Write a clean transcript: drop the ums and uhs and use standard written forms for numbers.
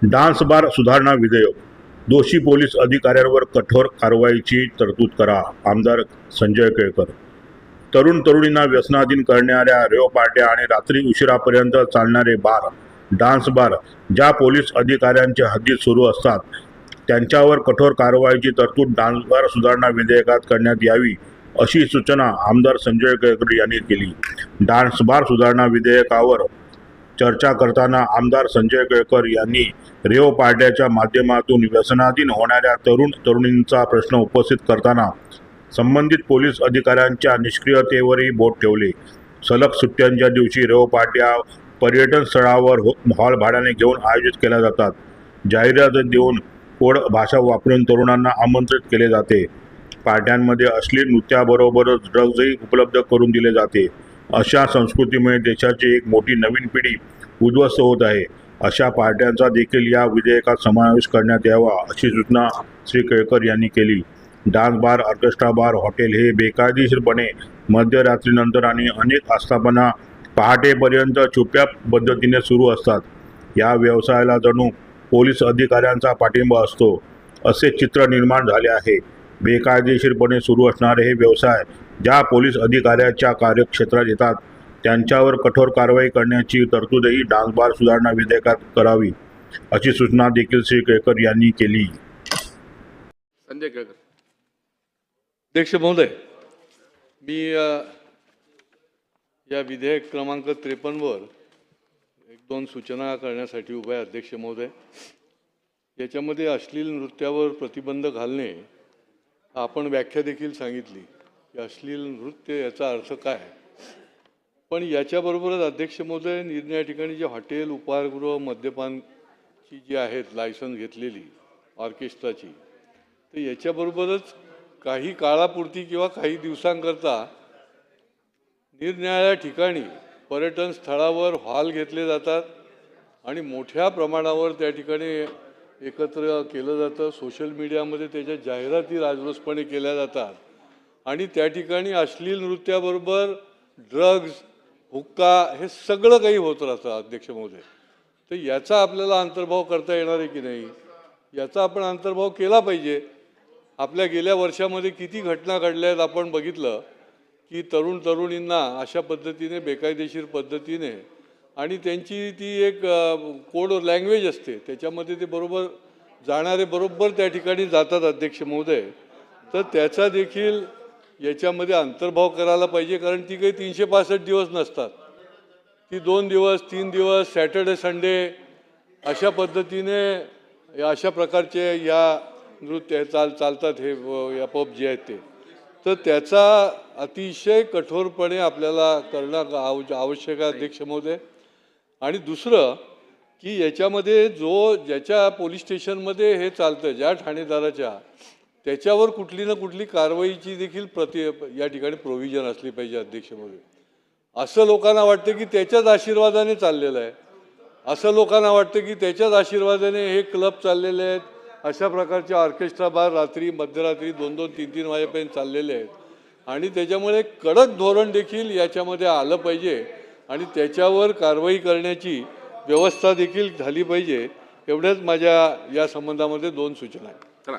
Dance bar सुधारणा विधेयक, दोषी पोलीस अधिकाऱ्यांवर कठोर कारवाईची तरतूद करा. आमदार संजय केळकर. तरुण तरुणींना व्यसनाधीन करणाऱ्या रेव पार्ट्या आणि रात्री उशिरापर्यंत चालणारे बार, डान्स बार ज्या पोलीस अधिकाऱ्यांच्या हद्दीत सुरू असतात त्यांच्यावर कठोर कारवाईची तरतूद डान्स बार सुधारणा विधेयकात करण्यात यावी, अशी सूचना आमदार संजय केळकर यांनी केली. डान्स बार सुधारणा विधेयकावर चर्चा करताना आमदार संजय केळकर यांनी रेव पार्ट्याच्या माध्यमातून व्यसनाधीन होणाऱ्या तरुण तरुणींचा प्रश्न उपस्थित करताना संबंधित पोलीस अधिकाऱ्यांच्या निष्क्रियतेवरही बोट ठेवले. सलग सुट्ट्यांच्या दिवशी रेव पार्ट्या पर्यटन स्थळावर हॉल भाड्याने घेऊन आयोजित केल्या जातात. जाहिरात देऊन कोड भाषा वापरून तरुणांना आमंत्रित केले जाते. पार्ट्यांमध्ये अश्लील नृत्याबरोबरच ड्रग्जही उपलब्ध करून दिले जाते. अशा संस्कृतीमुळे देशाची एक मोठी नवीन पिढी उद्ध्वस्त होत आहे. अशा पार्ट्यांचा देखील या विधेयकात समावेश करण्यात यावा, अशी सूचना श्री केळकर यांनी केली. डान्स बार, ऑर्केस्ट्रा बार, हॉटेल हे बेकायदेशीरपणे मध्यरात्रीनंतर आणि अनेक आस्थापना पहाटेपर्यंत छुप्या पद्धतीने सुरू असतात. या व्यवसायाला जणू पोलीस अधिकाऱ्यांचा पाठिंबा असतो, असे चित्र निर्माण झाले आहे. बेकायदेशीरपणे सुरू असणारे हे व्यवसाय ज्या पोलीस अधिकाऱ्याच्या कार्यक्षेत्रात येतात त्यांच्यावर कठोर कारवाई करण्याची तरतूदही डान्स बार सुधारणा विधेयकात करावी, अशी सूचना देखील श्री केळकर यांनी केली. संजय केळकर. अध्यक्ष महोदय, मी या विधेयक क्रमांक 53 वर एक दोन सूचना करण्यासाठी उभा आहे. अध्यक्ष महोदय, याच्यामध्ये अश्लील नृत्यावर प्रतिबंध घालणे, आपण व्याख्या देखील सांगितली की अश्लील नृत्य याचा अर्थ काय. पण याच्याबरोबरच अध्यक्ष महोदय, निर्णया ठिकाणी जे हॉटेल, उपाहारगृह, मद्यपानची जी आहेत लायसन्स घेतलेली ऑर्केस्ट्राची, तर याच्याबरोबरच काही काळापुरती किंवा काही दिवसांकरता निरनिराळ्या ठिकाणी पर्यटन स्थळावर हॉल घेतले जातात आणि मोठ्या प्रमाणावर त्या ठिकाणी एकत्र केलं जातं. सोशल मीडियामध्ये त्याच्या जाहिराती राजरोसपणे केल्या जातात आणि त्या ठिकाणी अश्लील नृत्याबरोबर ड्रग्ज, हुक्का हे सगळं काही होत राहतं. अध्यक्ष महोदय, तर याचा आपल्याला अंतर्भाव करता येणार आहे की नाही, याचा आपण अंतर्भाव केला पाहिजे. आपल्या गेल्या वर्षामध्ये किती घटना घडल्या आहेत आपण बघितलं की तरुण तरुणींना अशा पद्धतीने बेकायदेशीर पद्धतीने, आणि त्यांची ती एक कोड लँग्वेज असते, त्याच्यामध्ये ते बरोबर जाणारे बरोबर त्या ठिकाणी जातात. अध्यक्ष महोदय, तर त्याचा देखील याच्यामध्ये अंतर्भाव करायला पाहिजे, कारण ती काही 365 दिवस नसतात. ती 2 दिवस 3 दिवस सॅटर्डे संडे अशा पद्धतीने अशा प्रकारचे या नृत्य चालतात हे या पब जे आहेत ते. तर त्याचा अतिशय कठोरपणे आपल्याला करणं आवश्यक आहे. अध्यक्ष महोदय, आणि दुसरं की याच्यामध्ये ज्याच्या पोलीस स्टेशनमध्ये हे चालतं, ज्या ठाणेदाराच्या, त्याच्यावर कुठली ना कुठली कारवाईची देखील या ठिकाणी प्रोव्हिजन असली पाहिजे. अध्यक्ष महोदय, असं लोकांना वाटतं की त्याच्याच आशीर्वादाने चाललेलं आहे, असं लोकांना वाटतं की त्याच्याच आशीर्वादाने हे क्लब चाललेले आहेत, अशा प्रकारचे ऑर्केस्ट्रा बार रात्री मध्यरात्री 2-2, 3-3 वाजेपर्यंत चाललेले आहेत. आणि त्याच्यामुळे कडक धोरण देखील याच्यामध्ये आलं पाहिजे आणि त्याच्यावर कारवाई करण्याची व्यवस्था देखील झाली पाहिजे. एवढ्याच माझ्या या संबंधामध्ये 2 सूचना आहेत. चला.